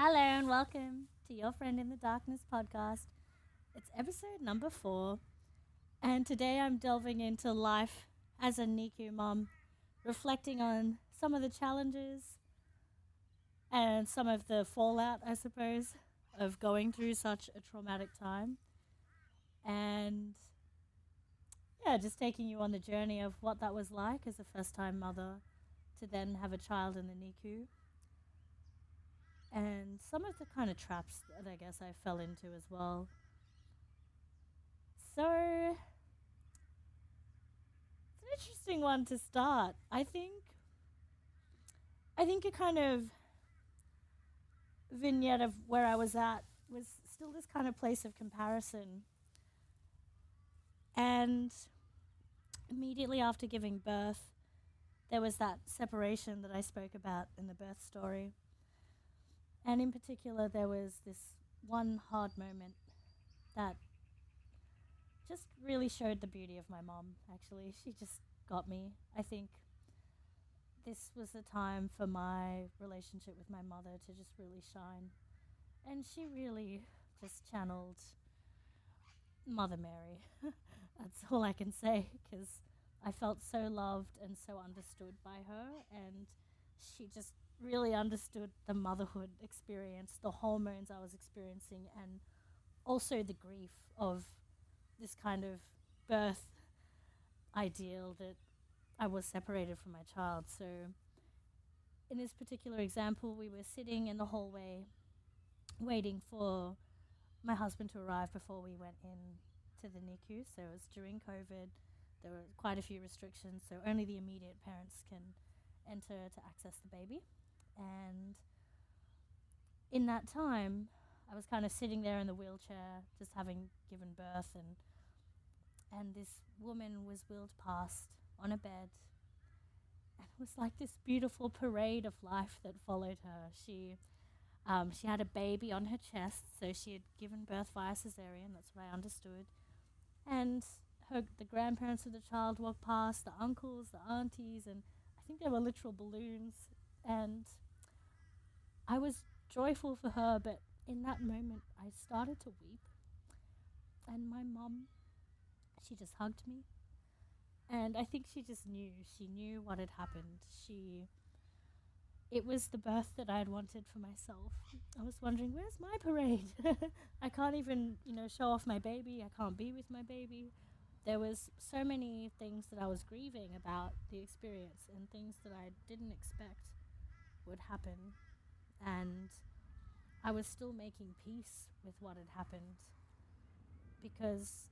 Hello and welcome to Your Friend in the Darkness podcast. It's episode number 4, and today I'm delving into life as a NICU mum, reflecting on some of the challenges and some of the fallout, I suppose, of going through such a traumatic time. And yeah, just taking you on the journey of what that was like as a first time mother to then have a child in the NICU. And some of the kind of traps that I guess I fell into as well. So it's an interesting one to start. I think a kind of vignette of where I was at was still this kind of place of comparison. And immediately after giving birth, there was that separation that I spoke about in the birth story. And in particular, there was this one hard moment that just really showed the beauty of my mom, actually. She just got me. I think this was a time for my relationship with my mother to just really shine. And she really just channeled Mother Mary. That's all I can say, because I felt so loved and so understood by her, and she just really understood the motherhood experience, the hormones I was experiencing, and also the grief of this kind of birth ideal that I was separated from my child. So in this particular example, we were sitting in the hallway waiting for my husband to arrive before we went in to the NICU. So it was during COVID. There were quite a few restrictions, so only the immediate parents can enter to access the baby. And in that time, I was kind of sitting there in the wheelchair, just having given birth, and this woman was wheeled past on a bed. And it was like this beautiful parade of life that followed her. She had a baby on her chest, so she had given birth via cesarean. That's what I understood. And the grandparents of the child walked past, the uncles, the aunties, and I think there were literal balloons. And I was joyful for her, but in that moment, I started to weep. And my mum, she just hugged me. And I think she just knew. She knew what had happened. It was the birth that I had wanted for myself. I was wondering, where's my parade? I can't even, show off my baby. I can't be with my baby. There was so many things that I was grieving about the experience, and things that I didn't expect would happen. And I was still making peace with what had happened, because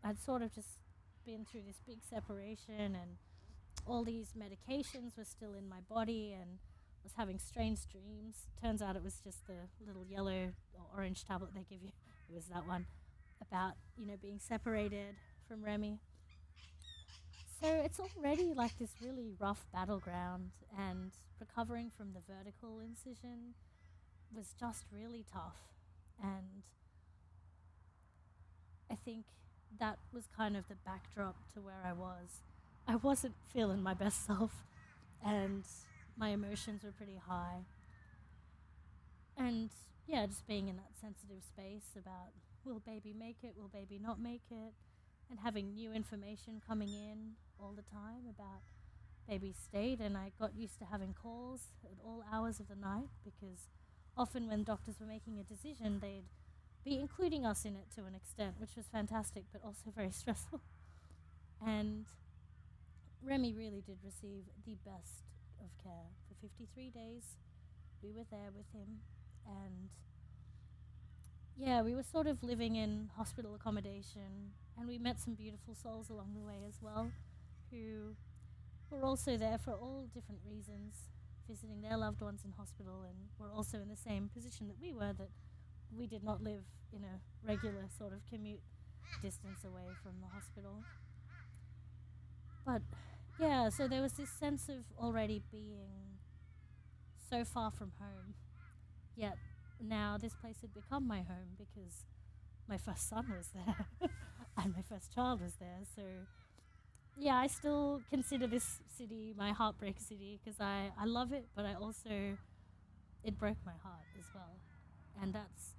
I'd sort of just been through this big separation, and all these medications were still in my body, and was having strange dreams. Turns out it was just the little yellow or orange tablet they give you. It was that one about, being separated from Remy. So it's already like this really rough battleground, and recovering from the vertical incision was just really tough. And I think that was kind of the backdrop to where I was. I wasn't feeling my best self, and my emotions were pretty high. And yeah, just being in that sensitive space about, will baby make it, will baby not make it, and having new information coming in all the time about baby's state. And I got used to having calls at all hours of the night, because often when doctors were making a decision, they'd be including us in it to an extent, which was fantastic, but also very stressful. And Remy really did receive the best of care. For 53 days, we were there with him. And yeah, we were sort of living in hospital accommodation, and we met some beautiful souls along the way as well, who were also there for all different reasons, visiting their loved ones in hospital, and were also in the same position that we were, that we did not live in a regular sort of commute distance away from the hospital. But yeah, so there was this sense of already being so far from home, yet now this place had become my home, because my first son was there and my first child was there. So yeah, I still consider this city my heartbreak city, because I love it, but it broke my heart as well. And that's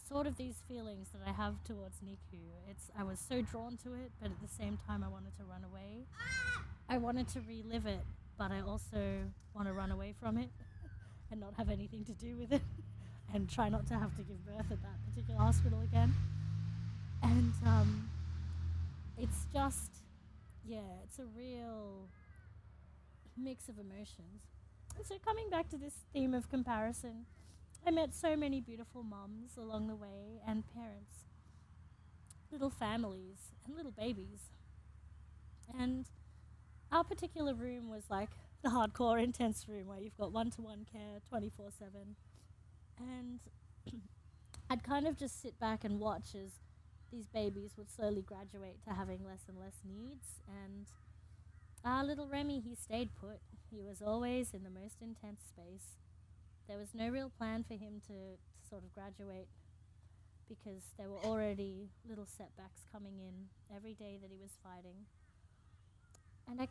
sort of these feelings that I have towards NICU. I was so drawn to it, but at the same time I wanted to run away. I wanted to relive it, but I also want to run away from it and not have anything to do with it and try not to have to give birth at that particular hospital again. And it's just, yeah, it's a real mix of emotions. And so, coming back to this theme of comparison, I met so many beautiful moms along the way and parents, little families, and little babies. And our particular room was like the hardcore intense room where you've got one-to-one care 24/7. And I'd kind of just sit back and watch as these babies would slowly graduate to having less and less needs. And our little Remy, he stayed put. He was always in the most intense space. There was no real plan for him to sort of graduate because there were already little setbacks coming in every day that he was fighting. And I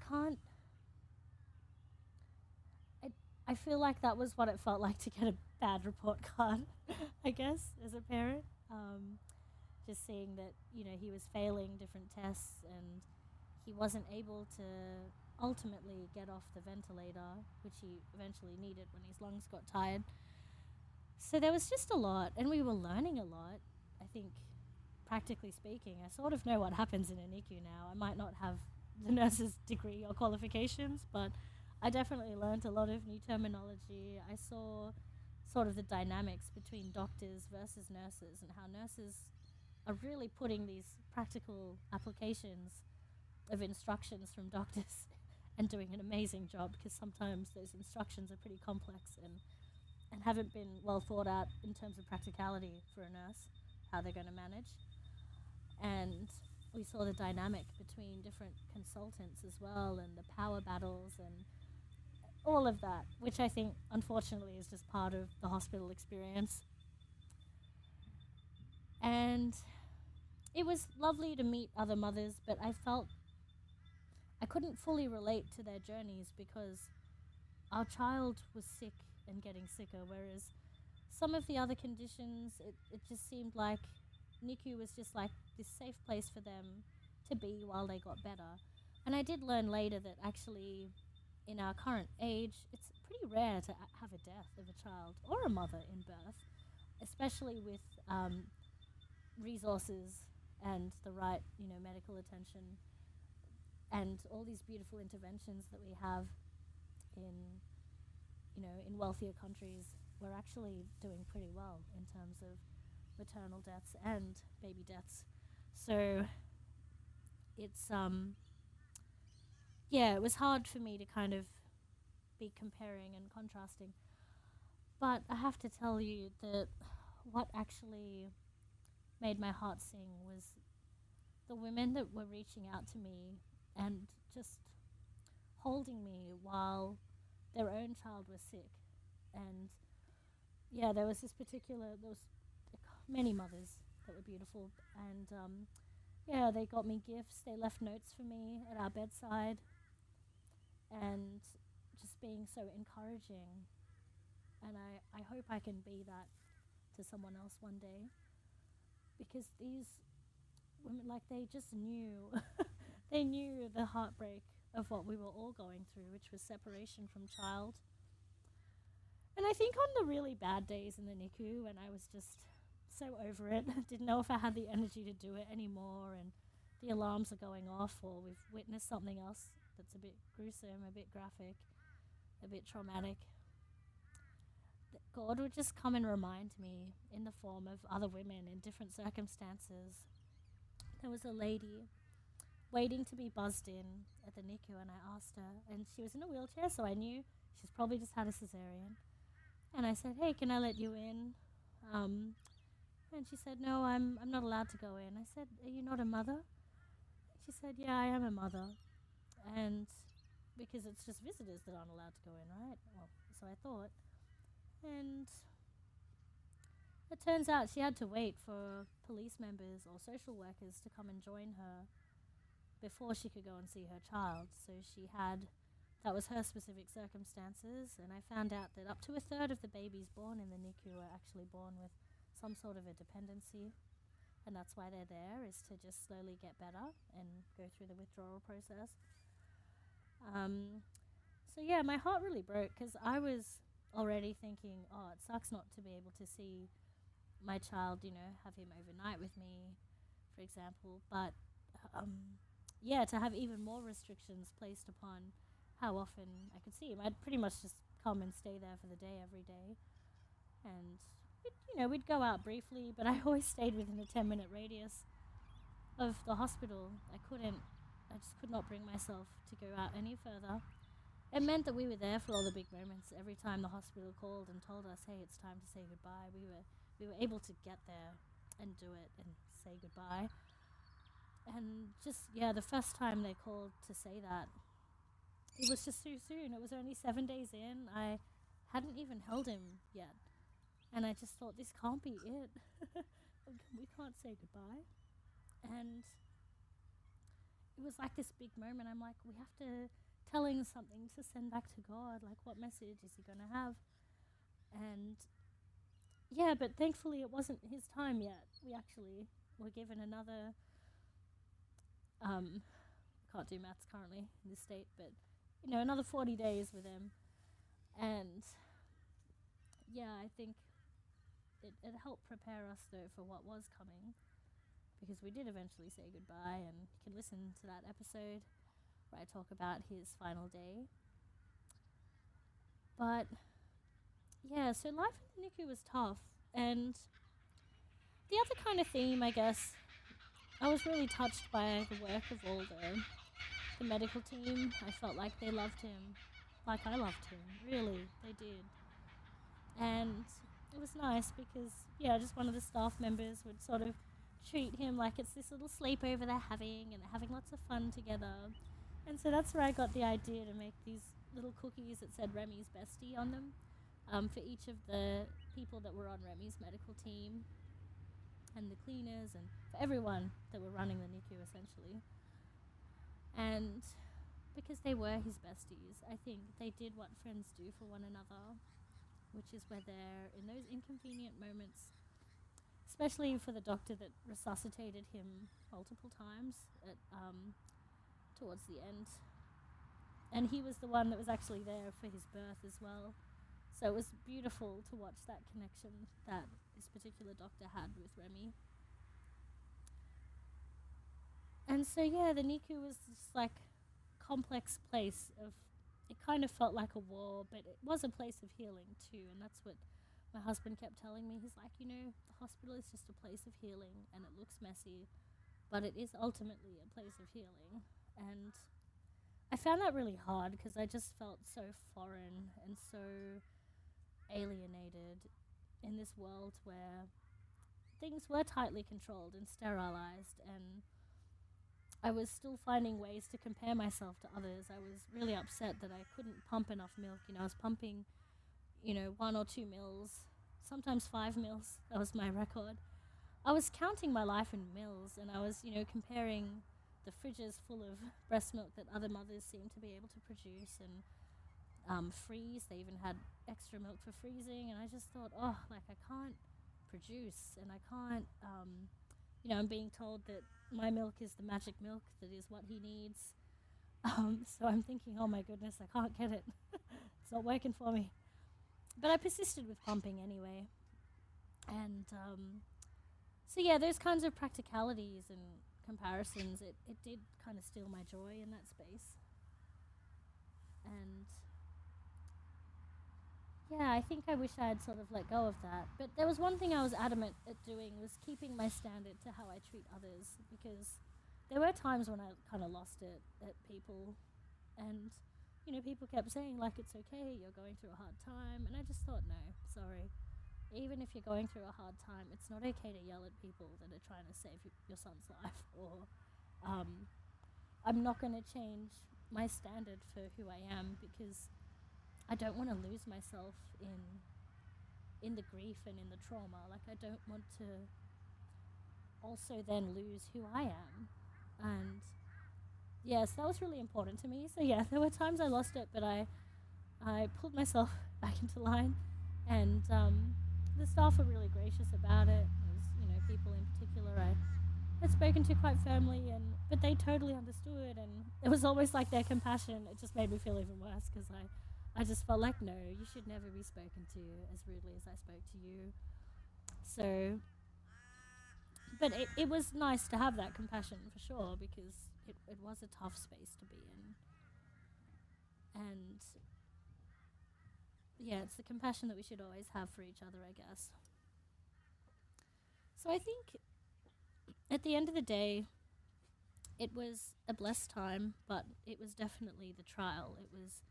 feel like that was what it felt like to get a bad report card, I guess, as a parent. Just seeing that, he was failing different tests and he wasn't able to ultimately get off the ventilator, which he eventually needed when his lungs got tired. So there was just a lot, and we were learning a lot. I think, practically speaking, I sort of know what happens in a NICU now. I might not have the nurse's degree or qualifications, but I definitely learned a lot of new terminology. I saw sort of the dynamics between doctors versus nurses and how nurses are really putting these practical applications of instructions from doctors and doing an amazing job, because sometimes those instructions are pretty complex and haven't been well thought out in terms of practicality for a nurse, how they're going to manage. And we saw the dynamic between different consultants as well, and the power battles and all of that, which I think unfortunately is just part of the hospital experience. And it was lovely to meet other mothers, but I felt I couldn't fully relate to their journeys because our child was sick and getting sicker, whereas some of the other conditions, it just seemed like NICU was just like this safe place for them to be while they got better. And I did learn later that actually, in our current age, it's pretty rare to have a death of a child or a mother in birth, especially with resources and the right, medical attention and all these beautiful interventions that we have in, in wealthier countries. We're actually doing pretty well in terms of maternal deaths and baby deaths. So it's yeah, it was hard for me to kind of be comparing and contrasting. But I have to tell you that what actually made my heart sing was the women that were reaching out to me and just holding me while their own child was sick. And yeah, there was many mothers that were beautiful. And yeah, they got me gifts. They left notes for me at our bedside. And just being so encouraging. And I hope I can be that to someone else one day. Because these women, like, they just knew. They knew the heartbreak of what we were all going through, which was separation from child. And I think on the really bad days in the NICU, when I was just so over it, didn't know if I had the energy to do it anymore, and the alarms are going off, or we've witnessed something else that's a bit gruesome, a bit graphic, a bit traumatic, that God would just come and remind me in the form of other women in different circumstances. There was a lady waiting to be buzzed in at the NICU, and I asked her, and she was in a wheelchair, so I knew she's probably just had a cesarean. And I said, "Hey, can I let you in?" And she said, "No, I'm not allowed to go in." I said, "Are you not a mother?" She said, "Yeah, I am a mother." And because it's just visitors that aren't allowed to go in, right? Well, so I thought. And it turns out she had to wait for police members or social workers to come and join her before she could go and see her child. So she had that was her specific circumstances, and I found out that up to a third of the babies born in the NICU are actually born with some sort of a dependency, and that's why they're there, is to just slowly get better and go through the withdrawal process. So yeah, my heart really broke because I was already thinking, oh, it sucks not to be able to see my child, have him overnight with me, for example. But yeah, to have even more restrictions placed upon how often I could see him. I'd pretty much just come and stay there for the day every day. And, we'd go out briefly, but I always stayed within a 10-minute radius of the hospital. I just could not bring myself to go out any further. It meant that we were there for all the big moments. Every time the hospital called and told us, hey, it's time to say goodbye, we were able to get there and do it and say goodbye. And just, the first time they called to say that, it was just too soon. It was only 7 days in. I hadn't even held him yet. And I just thought, this can't be it. We can't say goodbye. And it was like this big moment. I'm like, we have to tell him something to send back to God. Like, what message is he going to have? And yeah, but thankfully it wasn't his time yet. We actually were given another, can't do maths currently in this state, but, another 40 days with him. And yeah, I think it helped prepare us, though, for what was coming, because we did eventually say goodbye, and you can listen to that episode where I talk about his final day. But yeah, so life in the NICU was tough. And the other kind of theme, I guess, I was really touched by the work of all the medical team. I felt like they loved him like I loved him. Really, they did. And it was nice because, just one of the staff members would sort of treat him like it's this little sleepover they're having, and they're having lots of fun together. And so that's where I got the idea to make these little cookies that said Remy's bestie on them, for each of the people that were on Remy's medical team, and the cleaners, and for everyone that were running the NICU, essentially. And because they were his besties, I think they did what friends do for one another, which is where they're in those inconvenient moments, especially for the doctor that resuscitated him multiple times towards the end. And he was the one that was actually there for his birth as well. So it was beautiful to watch that connection that this particular doctor had with Remy. And so, the NICU was this, complex place of, it kind of felt like a war, but it was a place of healing too. And that's what my husband kept telling me. He's like, the hospital is just a place of healing, and it looks messy, but it is ultimately a place of healing. And I found that really hard because I just felt so foreign and so alienated in this world where things were tightly controlled and sterilized, and I was still finding ways to compare myself to others. I was really upset that I couldn't pump enough milk. I was pumping, 1 or 2 mils, sometimes 5 mils. That was my record. I was counting my life in mils, and I was, comparing the fridges full of breast milk that other mothers seem to be able to produce and freeze. They even had extra milk for freezing, and I just thought, I can't produce, and I can't, I'm being told that my milk is the magic milk that is what he needs. So I'm thinking, oh my goodness, I can't get it. It's not working for me. But I persisted with pumping anyway. And so those kinds of practicalities and comparisons, it did kind of steal my joy in that space. And I think I wish I had sort of let go of that. But there was one thing I was adamant at doing, was keeping my standard to how I treat others, because there were times when I kind of lost it at people, and people kept saying, it's okay, you're going through a hard time, and I just thought, no, sorry. Even if you're going through a hard time, it's not okay to yell at people that are trying to save your son's life, or I'm not going to change my standard for who I am, because I don't want to lose myself in the grief and in the trauma. I don't want to also then lose who I am. And yes, that was really important to me. So yeah, there were times I lost it, but I pulled myself back into line, and the staff were really gracious about it. There was, people in particular I had spoken to quite firmly, and but they totally understood, and it was almost like their compassion. It just made me feel even worse because I just felt like, no, you should never be spoken to as rudely as I spoke to you. So, but it was nice to have that compassion for sure because it was a tough space to be in, and yeah, it's the compassion that we should always have for each other, I guess. So I think at the end of the day, it was a blessed time, but it was definitely the trial. It was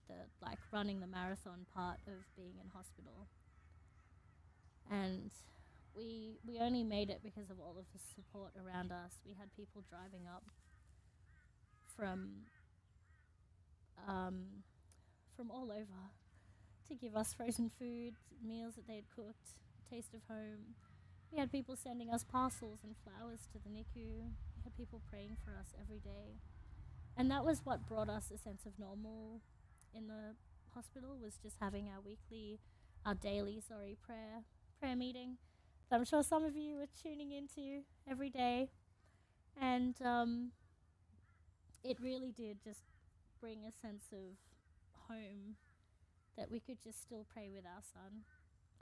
the like running the marathon part of being in hospital, and we only made it because of all of the support around us. We had people driving up from um, from all over to give us frozen food, meals that they had cooked, taste of home. We had people sending us parcels and flowers to the NICU. We had people praying for us every day. And that was what brought us a sense of normal in the hospital, was just having our daily, prayer meeting that I'm sure some of you were tuning into every day. And it really did just bring a sense of home, that we could just still pray with our son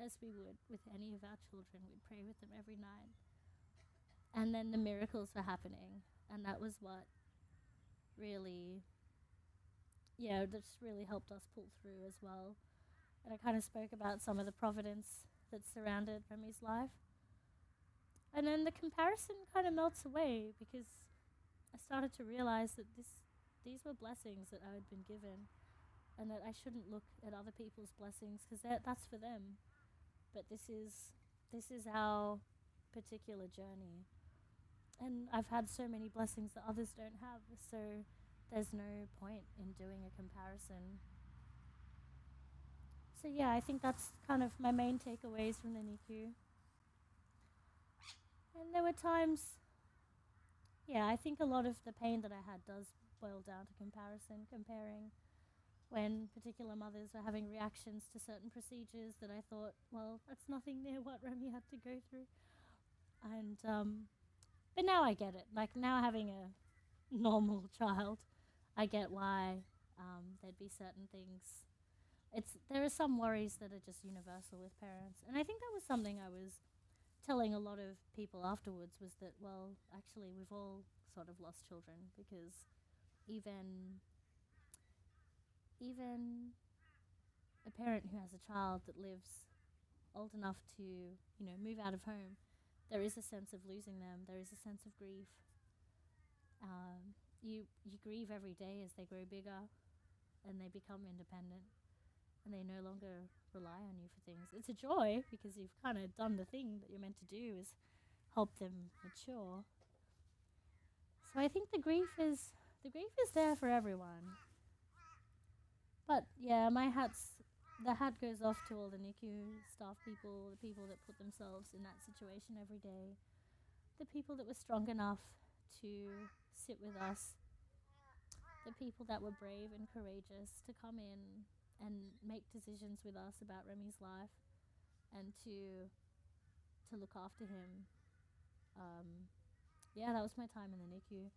as we would with any of our children. We'd pray with them every night. And then the miracles were happening. And that was what really, yeah, that just really helped us pull through as well. And I kind of spoke about some of the providence that surrounded Remy's life. And then the comparison kind of melts away because I started to realize that these were blessings that I had been given, and that I shouldn't look at other people's blessings because that's for them. But this is our particular journey, and I've had so many blessings that others don't have. So there's no point in doing a comparison. So yeah, I think that's kind of my main takeaways from the NICU. And there were times, yeah, I think a lot of the pain that I had does boil down to comparison, comparing when particular mothers were having reactions to certain procedures that I thought, well, that's nothing near what Remy had to go through. And but now I get it. Like now having a normal child, I get why there'd be certain things. There are some worries that are just universal with parents, and I think that was something I was telling a lot of people afterwards, was that, well, actually we've all sort of lost children, because even even a parent who has a child that lives old enough to, move out of home, there is a sense of losing them. There is a sense of grief. You grieve every day as they grow bigger and they become independent and they no longer rely on you for things. It's a joy because you've kind of done the thing that you're meant to do, is help them mature. So I think the grief is there for everyone. But yeah, the hat goes off to all the NICU staff people, the people that put themselves in that situation every day, the people that were strong enough to sit with us, the people that were brave and courageous to come in and make decisions with us about Remy's life, and to look after him. Yeah, that was my time in the NICU.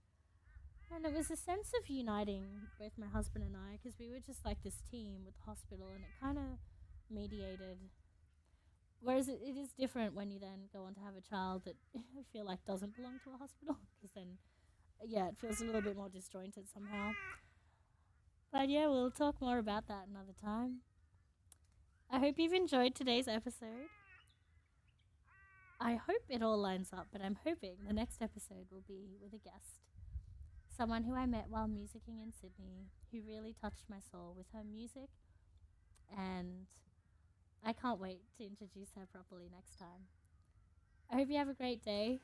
And it was a sense of uniting both my husband and I, because we were just like this team with the hospital, and it kind of mediated. Whereas it is different when you then go on to have a child that I feel like doesn't belong to a hospital, because then, yeah, it feels a little bit more disjointed somehow. But yeah, we'll talk more about that another time. I hope you've enjoyed today's episode. I hope it all lines up, but I'm hoping the next episode will be with a guest. Someone who I met while musicking in Sydney, who really touched my soul with her music, and I can't wait to introduce her properly next time. I hope you have a great day.